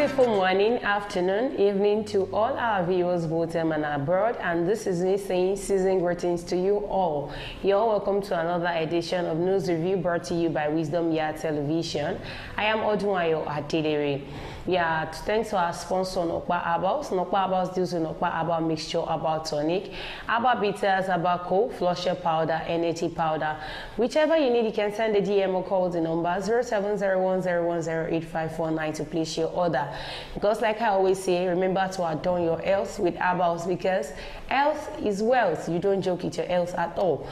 Beautiful morning, afternoon, evening to all our viewers both home and abroad, and this is me saying season greetings to you all. You're all welcome to another edition of News Review brought to you by Wisdom Yard Television. I am Odunwayo Adedere. Yeah, thanks to our sponsor Nokpa Herbals. Nokpa Herbals deals with Nokpa Herbal mixture, herbal tonic, herbal bitters, herbal cold, flusher powder, NAT powder. Whichever you need, you can send the DM or call the number 0701010854 to place your order. Because like I always say, remember to adorn your health with herbals because health is wealth. You don't joke with your health at all.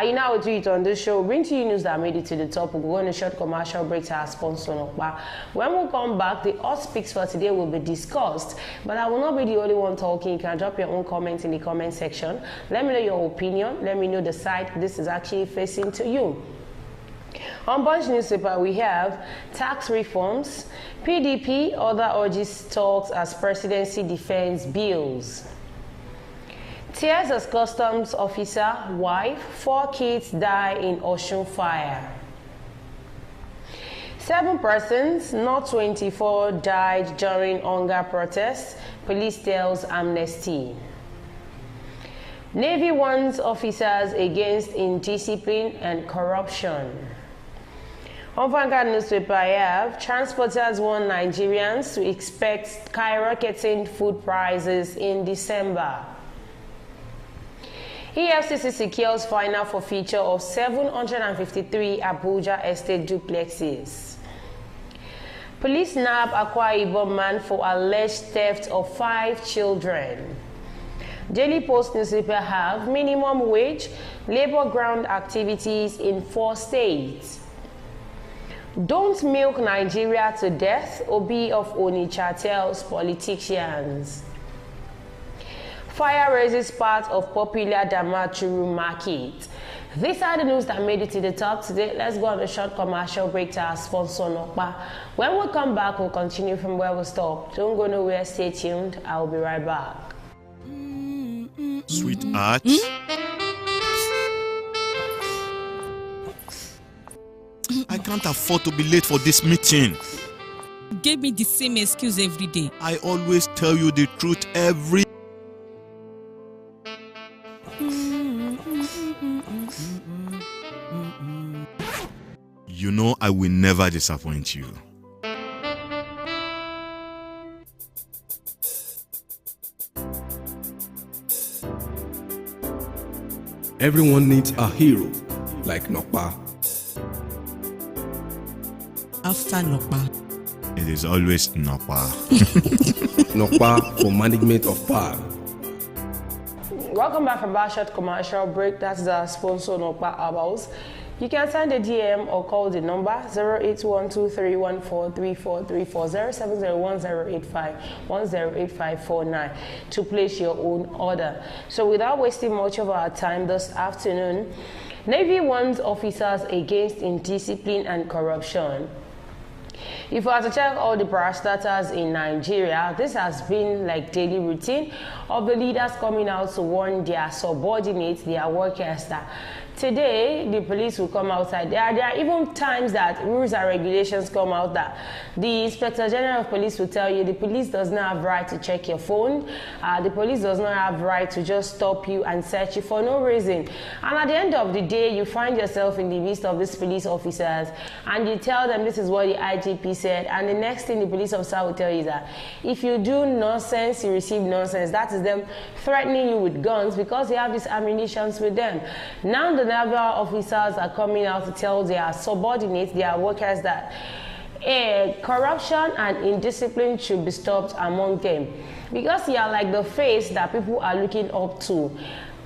You know how to do it on this show. Bring to you news that made it to the top. We'll go on a short commercial break to our sponsor Nokpa. When we come back, the hot speaks for today will be discussed, but I will not be the only one talking. You can drop your own comments in the comment section. Let me know your opinion. Let me know the side this is actually facing to you. On Punch newspaper, we have tax reforms, PDP, other urges talks as presidency defends bills. Tears as customs officer, wife, 4 kids die in Osun fire. 7 persons, not 24, died during hunger protests, police tells Amnesty. Navy warns officers against indiscipline and corruption. On Vanguard newspaper, I have transporters warn Nigerians to expect skyrocketing food prices in December. EFCC secures final forfeiture of 753 Abuja estate duplexes. Police nab Akwa Ibom man for alleged theft of 5 children. Daily Post newspaper have minimum wage, labor ground activities in 4 states. Don't milk Nigeria to death, Obi of Onitsha tells politicians. Fire raises part of popular Damaturu market. These are the news that made it to the top today. Let's go on a short commercial break to our sponsor Nokpa. When we come back, we'll continue from where we stopped. Don't go nowhere, stay tuned. I'll be right back. Sweetheart. I can't afford to be late for this meeting. Give me the same excuse every day. I always tell you the truth every You know I will never disappoint you. Everyone needs a hero like Nokpa. After Nokpa, It is always Nokpa. Nokpa for management of power. Welcome back from our short commercial break. That's the sponsor Nokpa Herbals. You can send a DM or call the number 08123143434 07010851085549 to place your own order. So without wasting much of our time this afternoon, Navy warns officers against indiscipline and corruption. If you are to check all the parastatals in Nigeria, this has been like daily routine of the leaders coming out to warn their subordinates, their workers that today the police will come outside. There are even times that rules and regulations come out that the Inspector General of Police will tell you the police does not have right to check your phone. The police does not have right to just stop you and search you for no reason. And at the end of the day, you find yourself in the midst of these police officers and you tell them this is what the IGP said, and the next thing the police officer will tell you is that if you do nonsense, you receive nonsense. That is them threatening you with guns because they have these ammunitions with them. Now the naval officers are coming out to tell their subordinates, their workers that corruption and indiscipline should be stopped among them because they are like the face that people are looking up to.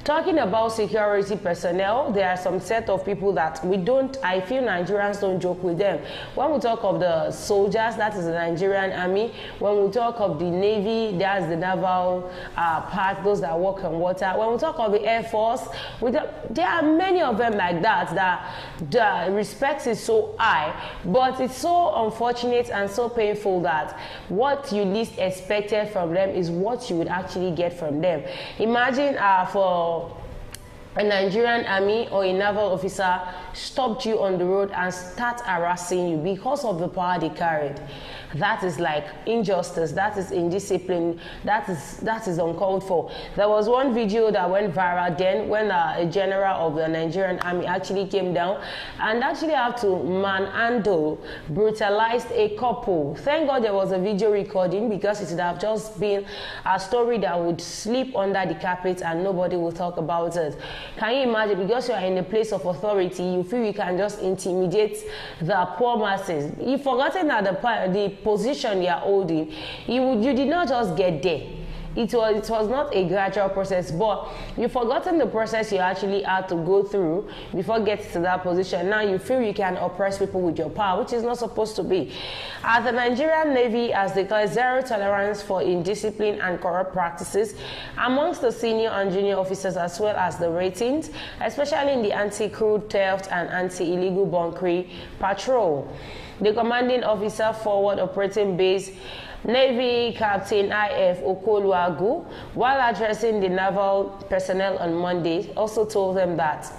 Talking about security personnel, there are some set of people that I feel Nigerians don't joke with them. When we talk of the soldiers, that is the Nigerian army. When we talk of the Navy, that's the naval part, those that work on water. When we talk of the Air Force, there are many of them like that the respect is so high, but it's so unfortunate and so painful that what you least expected from them is what you would actually get from them. Imagine for a Nigerian army or a naval officer stopped you on the road and start harassing you because of the power they carried, that is like injustice, that is indiscipline, that is uncalled for. There was one video that went viral then when a general of the Nigerian army actually came down and actually had to manhandle, brutalized a couple. Thank God there was a video recording, because it would have just been a story that would slip under the carpet and nobody will talk about it. Can you imagine? Because you are in a place of authority, you feel you can just intimidate the poor masses. You've forgotten that the position you are holding, you did not just get there. It was not a gradual process, but you've forgotten the process you actually had to go through before getting to that position. Now you feel you can oppress people with your power, which is not supposed to be. The Nigerian Navy has declared zero tolerance for indiscipline and corrupt practices amongst the senior and junior officers, as well as the ratings, especially in the anti-crude theft and anti-illegal bunkering patrol. The commanding officer, Forward Operating Base Navy Captain I.F. Okoluagu, while addressing the naval personnel on Monday, also told them that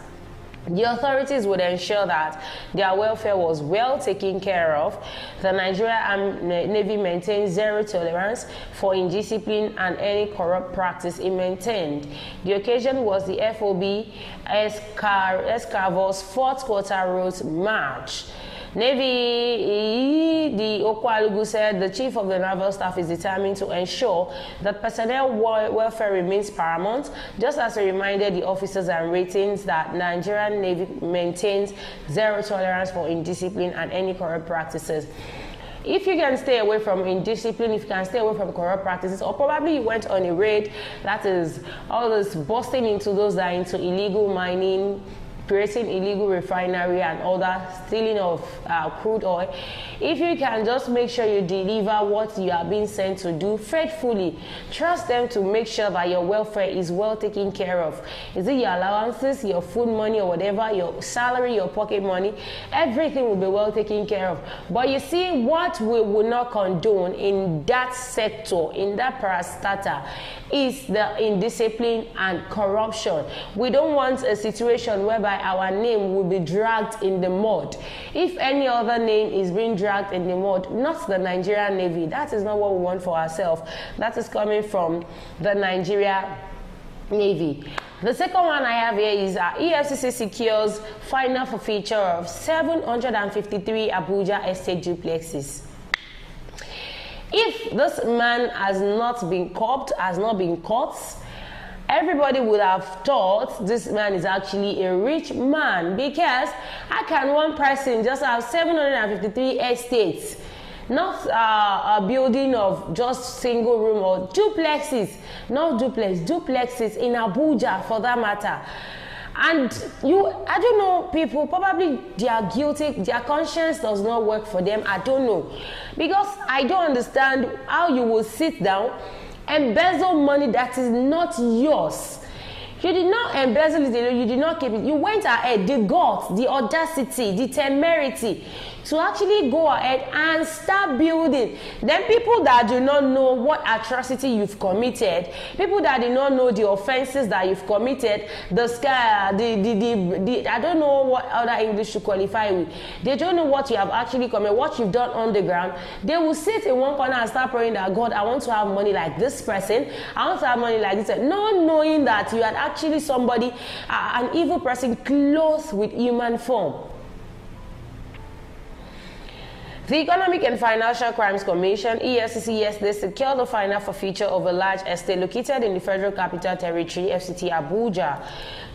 the authorities would ensure that their welfare was well taken care of. The Nigerian Navy maintains zero tolerance for indiscipline and any corrupt practice it maintained. The occasion was the FOB Escavos 4th Quarter Route March. Navy, the Okwalugu said the chief of the naval staff is determined to ensure that personnel welfare remains paramount, just as he reminded the officers and ratings that Nigerian Navy maintains zero tolerance for indiscipline and any corrupt practices. If you can stay away from indiscipline, if you can stay away from corrupt practices, or probably you went on a raid, that is all this busting into those that are into illegal mining, creating illegal refinery and all that, stealing of crude oil. If you can just make sure you deliver what you are being sent to do faithfully, trust them to make sure that your welfare is well taken care of. Is it your allowances, your food money, or whatever, your salary, your pocket money, everything will be well taken care of. But you see, what we will not condone in that sector, in that parastatal, is the indiscipline and corruption. We don't want a situation whereby our name will be dragged in the mud. If any other name is being dragged in the mud, not the Nigerian Navy, that is not what we want for ourselves. That is coming from the Nigerian Navy. The second one I have here is EFCC secures final forfeiture of 753 Abuja estate duplexes. If this man has not been caught, everybody would have thought this man is actually a rich man, because how can one person just have 753 estates, not a building of just single room or duplexes, not duplexes in Abuja for that matter. And I don't know, people, probably they are guilty, their conscience does not work for them, I don't know. Because I don't understand how you will sit down, embezzle money that is not yours. You did not embezzle it, you did not keep it. You went ahead, the guts, the audacity, the temerity to actually go ahead and start building. Then people that do not know what atrocity you've committed, people that do not know the offenses that you've committed, I don't know what other English to qualify with. They don't know what you have actually committed, what you've done on the ground. They will sit in one corner and start praying that, God, I want to have money like this person. I want to have money like this. Not knowing that you had actually somebody, an evil person clothed with human form. The Economic and Financial Crimes Commission, EFCC, yesterday secured the final forfeiture of a large estate located in the Federal Capital Territory, FCT Abuja.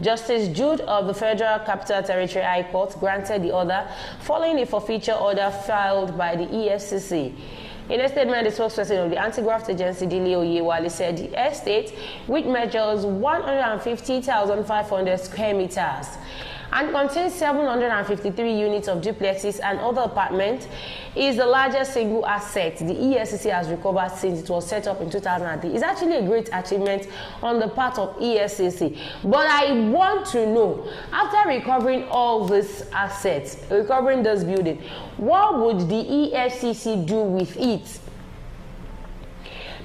Justice Jude of the Federal Capital Territory High Court granted the order following a forfeiture order filed by the EFCC. In a statement, the spokesperson of the anti-graft agency, Dele Oyewale, said the estate, which measures 150,500 square meters, and contains 753 units of duplexes and other apartments, is the largest single asset the EFCC has recovered since it was set up in 2003. It's actually a great achievement on the part of EFCC. But I want to know, after recovering all these assets, recovering this building, what would the EFCC do with it?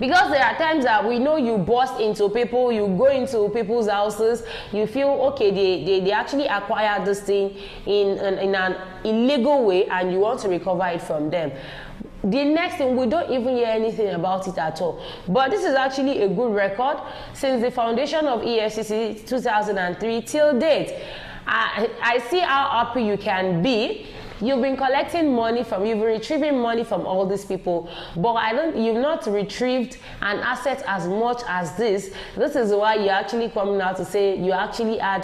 Because there are times that we know you burst into people, you go into people's houses, you feel okay, they actually acquired this thing in an illegal way, and you want to recover it from them. The next thing, we don't even hear anything about it at all. But this is actually a good record since the foundation of EFCC 2003 till date. I see how happy you can be. You've been collecting money you've been retrieving money from all these people, but you've not retrieved an asset as much as this. This is why you're actually coming out to say you actually had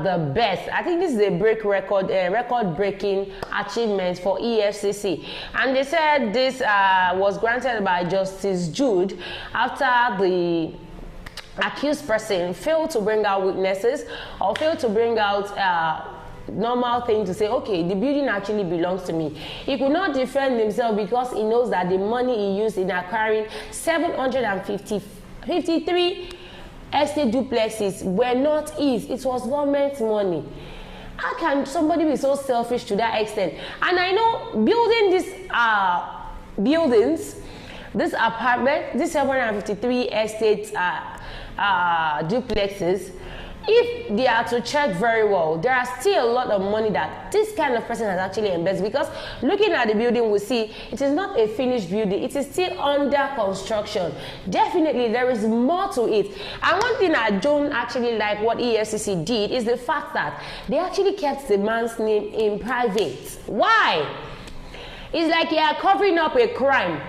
the best. I think this is a record-breaking achievement for EFCC. And they said this was granted by Justice Jude after the accused person failed to bring out witnesses or failed to bring out normal thing to say, okay, the building actually belongs to me. He could not defend himself because he knows that the money he used in acquiring 753 estate duplexes were not his. It was government money. How can somebody be so selfish to that extent? And I know building these buildings, this apartment, these 753 estate duplexes, if they are to check very well, there are still a lot of money that this kind of person has actually invested. Because looking at the building, we see it is not a finished building. It is still under construction. Definitely, there is more to it. And one thing I don't actually like what EFCC did is the fact that they actually kept the man's name in private. Why? It's like you are covering up a crime.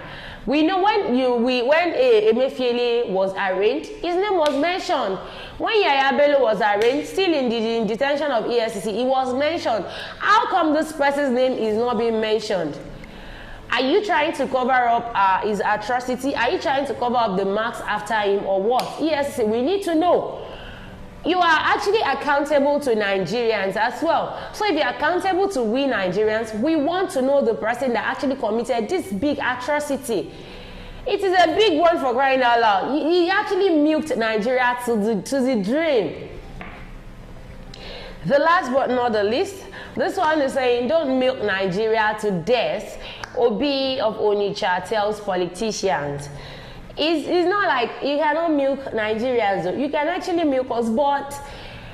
We know when Emefiele was arraigned, his name was mentioned. When Yaya Bello was arraigned, still in detention of EFCC, he was mentioned. How come this person's name is not being mentioned? Are you trying to cover up his atrocity? Are you trying to cover up the marks after him or what? EFCC, we need to know. You are actually accountable to Nigerians as well. So if you're accountable to we Nigerians, we want to know the person that actually committed this big atrocity. It is a big one, for crying out loud. He actually milked Nigeria to the drain. The last but not the least, this one is saying, don't milk Nigeria to death. Obi of Onitsha tells politicians. It's not like you cannot milk Nigerians. You can actually milk us, but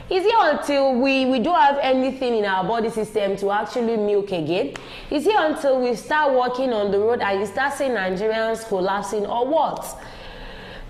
is it until we don't have anything in our body system to actually milk again? Is it until we start walking on the road and you start seeing Nigerians collapsing, or what?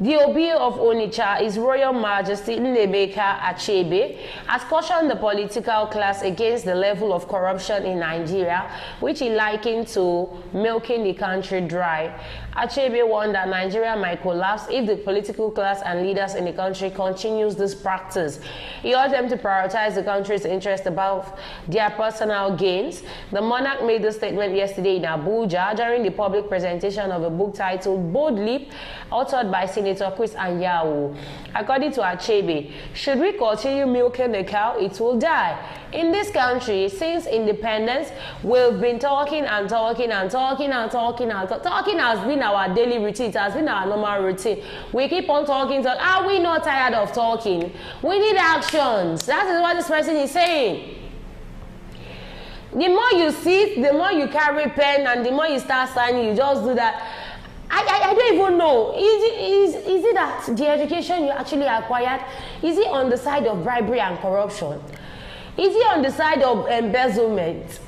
The Obi of Onitsha, His Royal Majesty Nnebeka Achebe, has cautioned the political class against the level of corruption in Nigeria, which he likened to milking the country dry. Achebe warned that Nigeria might collapse if the political class and leaders in the country continues this practice. He urged them to prioritize the country's interest above their personal gains. The monarch made this statement yesterday in Abuja during the public presentation of a book titled Bold Leap, authored by Senator Chris Anyanwu. According to Achebe, should we continue milking the cow, it will die. In this country, since independence, we've been talking and talking and talking and talking and talking has been our daily routine. It has been our normal routine. We keep on talking. Are we not tired of talking? We need actions. That is what this person is saying. The more you sit, the more you carry pen, and the more you start signing, you just do that. I don't even know. Is it that the education you actually acquired, is it on the side of bribery and corruption? Is it on the side of embezzlement?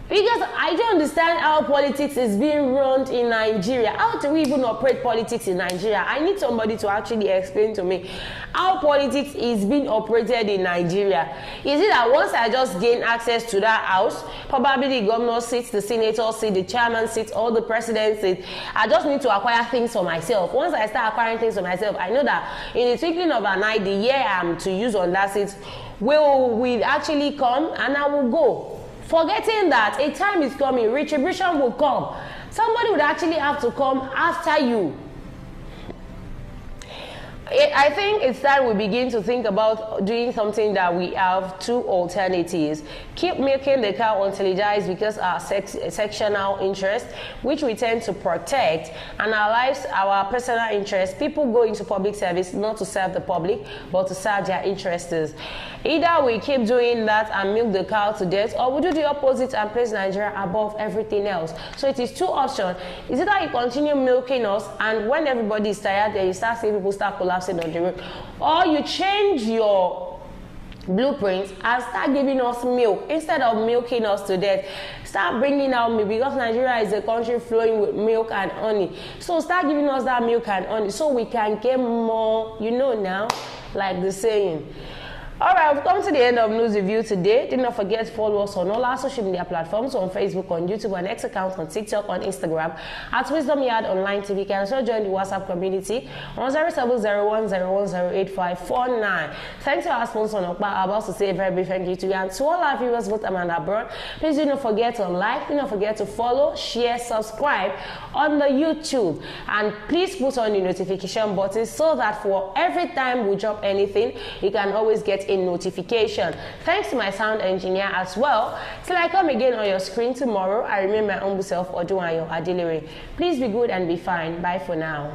Because I don't understand how politics is being run in Nigeria. How do we even operate politics in Nigeria? I need somebody to actually explain to me how politics is being operated in Nigeria. Is it that once I just gain access to that house, probably the governor sits, the senator sits, the chairman sits, all the presidents sit, I just need to acquire things for myself. Once I start acquiring things for myself, I know that in the twinkling of an eye, the year I'm to use on that seat will actually come and I will go. Forgetting that a time is coming, retribution will come. Somebody would actually have to come after you. I think it's time we begin to think about doing something that we have two alternatives. Keep milking the cow until it dies because our sectional interest, which we tend to protect, and our lives, our personal interests. People go into public service not to serve the public, but to serve their interests. Either we keep doing that and milk the cow to death, or we do the opposite and place Nigeria above everything else. So it is two options. Is it that you continue milking us, and when everybody is tired, then you start seeing people start collapsing on the road, or you change your blueprints and start giving us milk instead of milking us to death. Start bringing out milk, because Nigeria is a country flowing with milk and honey. So start giving us that milk and honey so we can get more, you know, now, like the saying. Alright, we've come to the end of News Review today. Do not forget to follow us on all our social media platforms, on Facebook, on YouTube, on X account, on TikTok, on Instagram, at Wisdom Yard Online TV. You can also join the WhatsApp community on 0701010859. Thanks to our sponsor, Nokpa. I'm about to say a very big thank you to you, and to all our viewers, both and abroad. Please do not forget to like, do not forget to follow, share, subscribe on the YouTube, and please put on the notification button so that for every time we drop anything, you can always get a notification. Thanks to my sound engineer as well. Till I come again on your screen tomorrow, I remain my humble self, Odunayo Adelere. Please be good and be fine. Bye for now.